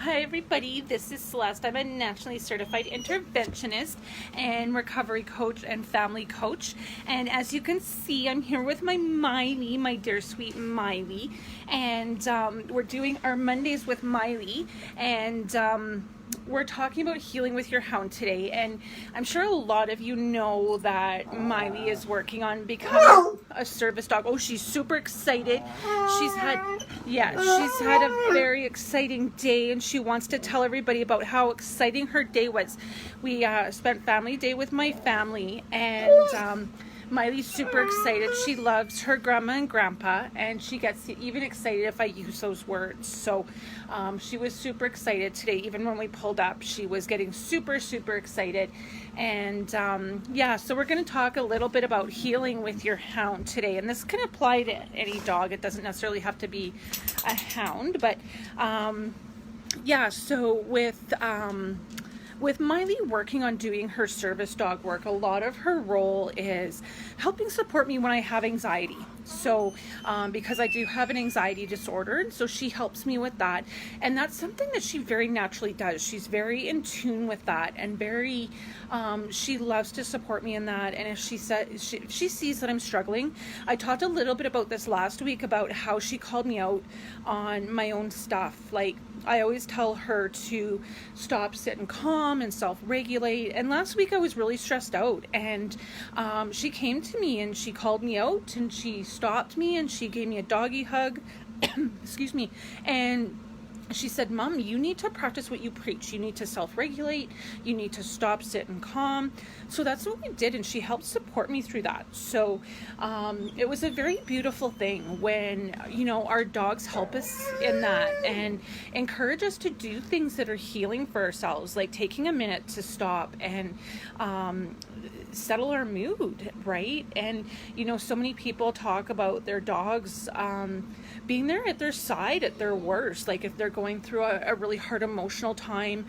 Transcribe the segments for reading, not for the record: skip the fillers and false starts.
Hi everybody, this is Celeste. I'm a Nationally Certified Interventionist and recovery coach and family coach. And as you can see, I'm here with my Miley, my dear sweet Miley. And we're doing our Mondays with Miley. And we're talking about healing with your hound today, and I'm sure a lot of you know that Miley is working on becoming a service dog. Oh, she's super excited. She's had a very exciting day, and she wants to tell everybody about how exciting her day was. We spent family day with my family, and Miley's super excited. She loves her grandma and grandpa, and she gets even excited if I use those words. So she was super excited today. Even when we pulled up, she was getting super excited. And so we're going to talk a little bit about healing with your hound today. And this can apply to any dog. It doesn't necessarily have to be a hound. But so with Miley working on doing her service dog work, a lot of her role is helping support me when I have anxiety. So because I do have an anxiety disorder, and so she helps me with that. And that's something that she very naturally does. She's very in tune with that, and very she loves to support me in that. And if she sees that I'm struggling, I talked a little bit about this last week about how she called me out on my own stuff. Like, I always tell her to stop, sit, and calm and self-regulate. And last week I was really stressed out, and she came to me and she called me out, and she stopped me and she gave me a doggy hug. Excuse me. And she said, "Mom, you need to practice what you preach. You need to self-regulate. You need to stop, sit, and calm." So that's what we did, and she helped support me through that. So it was a very beautiful thing when, our dogs help us in that and encourage us to do things that are healing for ourselves, like taking a minute to stop and settle our mood, right? And so many people talk about their dogs being there at their side at their worst, like if they're going through a really hard emotional time,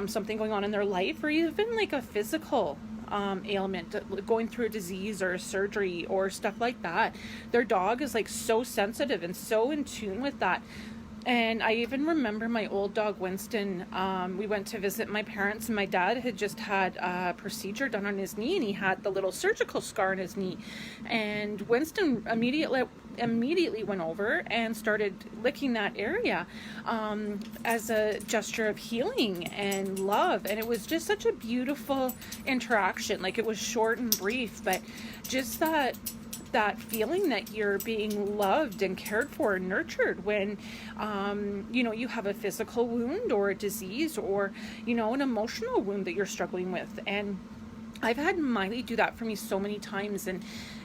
something going on in their life, or even like a physical ailment, going through a disease or a surgery or stuff like that. Their dog is like so sensitive and so in tune with that. And I even remember my old dog, Winston. We went to visit my parents, and my dad had just had a procedure done on his knee, and he had the little surgical scar on his knee. And Winston immediately went over and started licking that area as a gesture of healing and love. And it was just such a beautiful interaction. Like, it was short and brief, but just that feeling that you're being loved and cared for and nurtured when you have a physical wound or a disease or an emotional wound that you're struggling with. And I've had Miley do that for me so many times, and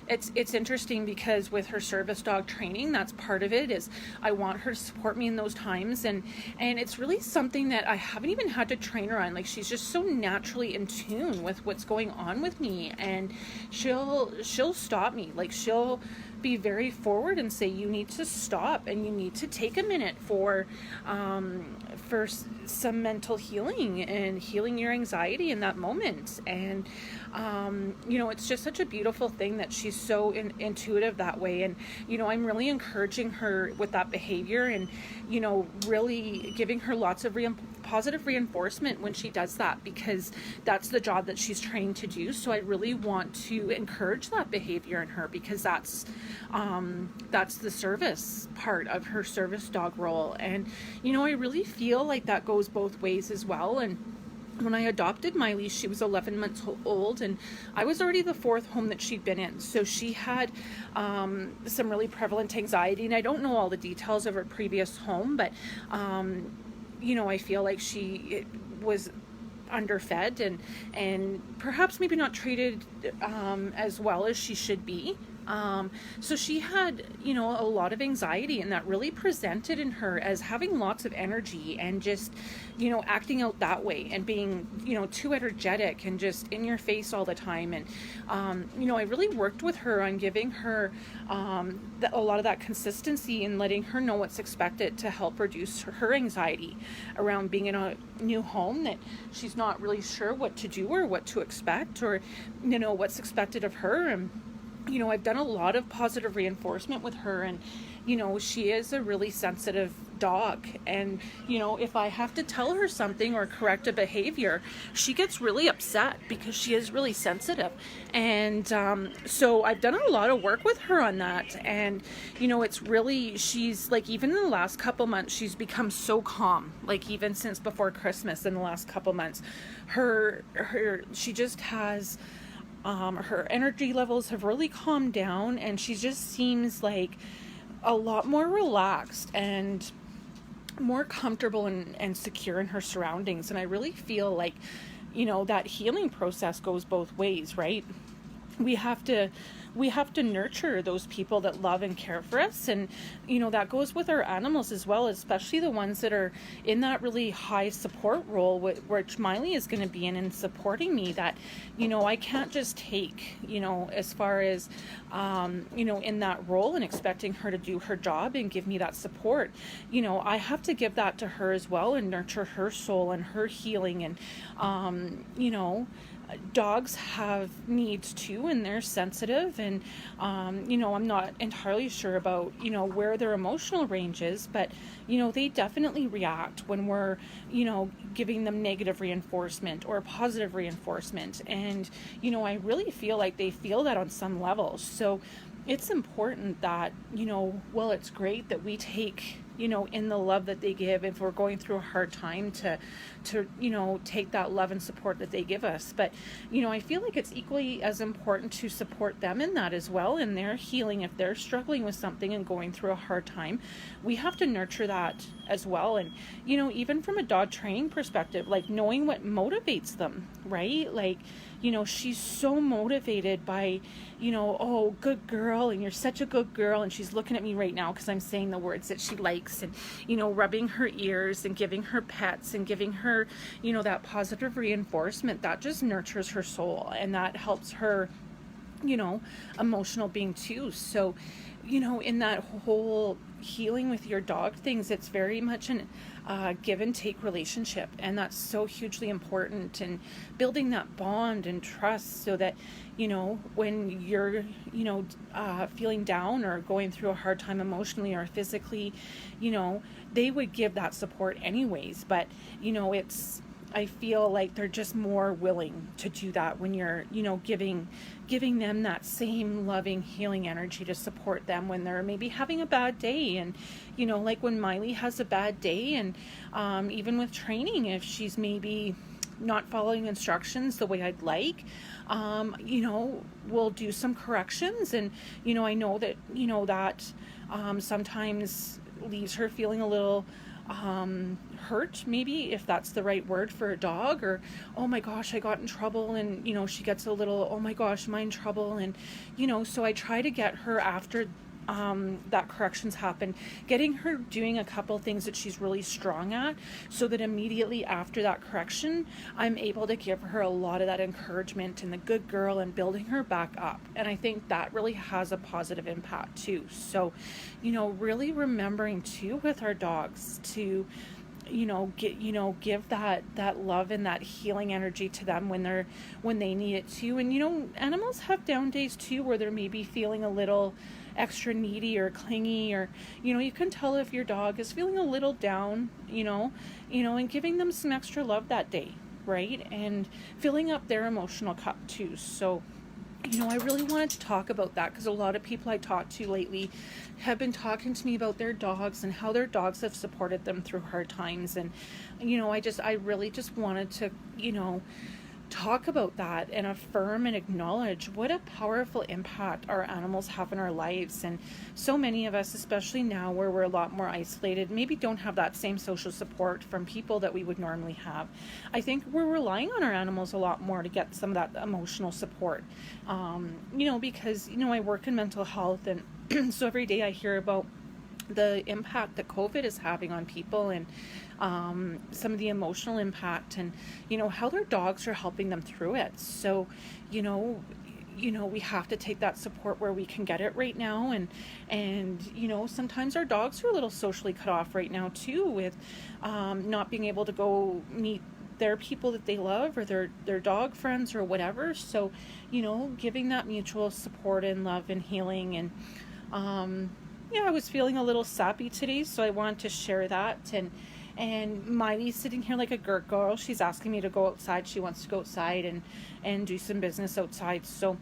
it's interesting because with her service dog training, that's part of it, is I want her to support me in those times, and it's really something that I haven't even had to train her on. Like, she's just so naturally in tune with what's going on with me, and she'll stop me. Like, she'll be very forward and say, "You need to stop, and you need to take a minute for some mental healing and healing your anxiety in that moment." And it's just such a beautiful thing that she's so intuitive that way. And I'm really encouraging her with that behavior, and really giving her lots of positive reinforcement when she does that, because that's the job that she's trained to do. So I really want to encourage that behavior in her, because that's the service part of her service dog role. And I really feel like that goes both ways as well. And when I adopted Miley, she was 11 months old, and I was already the fourth home that she'd been in. So she had some really prevalent anxiety, and I don't know all the details of her previous home, but I feel like she was underfed and perhaps maybe not treated as well as she should be. So she had, a lot of anxiety, and that really presented in her as having lots of energy and just, acting out that way and being, too energetic and just in your face all the time. And, I really worked with her on giving her a lot of that consistency and letting her know what's expected to help reduce her anxiety around being in a new home that she's not really sure what to do or what to expect, or, what's expected of her. And I've done a lot of positive reinforcement with her, and she is a really sensitive dog, and if I have to tell her something or correct a behavior, she gets really upset because she is really sensitive. And so I've done a lot of work with her on that, and it's really, she's like, even in the last couple months, she's become so calm, like even since before Christmas. In the last couple months, she just has her energy levels have really calmed down, and she just seems like a lot more relaxed and more comfortable and secure in her surroundings. And I really feel like, that healing process goes both ways, right? We have to nurture those people that love and care for us, and that goes with our animals as well, especially the ones that are in that really high support role, which Miley is going to be in supporting me. That I can't just take as far as in that role and expecting her to do her job and give me that support. I have to give that to her as well and nurture her soul and her healing. And dogs have needs too, and they're sensitive, and I'm not entirely sure about where their emotional range is, but they definitely react when we're giving them negative reinforcement or positive reinforcement. And I really feel like they feel that on some level. So it's important that well, it's great that we take in the love that they give, if we're going through a hard time, to take that love and support that they give us. But I feel like it's equally as important to support them in that as well, in their healing. If they're struggling with something and going through a hard time, we have to nurture that as well. And even from a dog training perspective, like knowing what motivates them, right? Like she's so motivated by oh, good girl, and you're such a good girl. And she's looking at me right now because I'm saying the words that she likes, and rubbing her ears and giving her pets and giving her that positive reinforcement that just nurtures her soul, and that helps her emotional being too. So in that whole healing with your dog things, it's very much an give and take relationship, and that's so hugely important. And building that bond and trust, so that when you're feeling down or going through a hard time emotionally or physically, they would give that support anyways. But I feel like they're just more willing to do that when you're giving them that same loving, healing energy to support them when they're maybe having a bad day. And like when Miley has a bad day, and even with training, if she's maybe not following instructions the way I'd like, we'll do some corrections. And I know that that sometimes leaves her feeling a little hurt, maybe, if that's the right word for a dog, or oh my gosh, I got in trouble, and she gets a little, oh my gosh, am I in trouble? And so I try to get her, after that corrections happen, getting her doing a couple things that she's really strong at, so that immediately after that correction, I'm able to give her a lot of that encouragement and the good girl, and building her back up. And I think that really has a positive impact too. So really remembering too with our dogs to give that love and that healing energy to them when they need it too. And animals have down days too, where they're maybe feeling a little extra needy or clingy, or you can tell if your dog is feeling a little down, and giving them some extra love that day, right? And filling up their emotional cup too. So I really wanted to talk about that, because a lot of people I talked to lately have been talking to me about their dogs and how their dogs have supported them through hard times. And I really just wanted to talk about that and affirm and acknowledge what a powerful impact our animals have in our lives. And so many of us, especially now where we're a lot more isolated, maybe don't have that same social support from people that we would normally have. I think we're relying on our animals a lot more to get some of that emotional support, because I work in mental health, and so every day I hear about the impact that COVID is having on people, and some of the emotional impact, and how their dogs are helping them through it. So we have to take that support where we can get it right now. And sometimes our dogs are a little socially cut off right now too, with not being able to go meet their people that they love, or their dog friends or whatever. So, you know, giving that mutual support and love and healing. And yeah, I was feeling a little sappy today, so I wanted to share that. And Miley's sitting here like a girt girl. She's asking me to go outside. She wants to go outside and do some business outside. So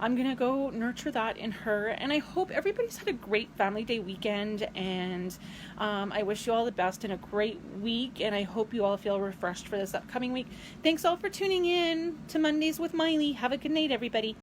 I'm going to go nurture that in her. And I hope everybody's had a great Family Day weekend. And I wish you all the best and a great week. And I hope you all feel refreshed for this upcoming week. Thanks all for tuning in to Mondays with Miley. Have a good night, everybody.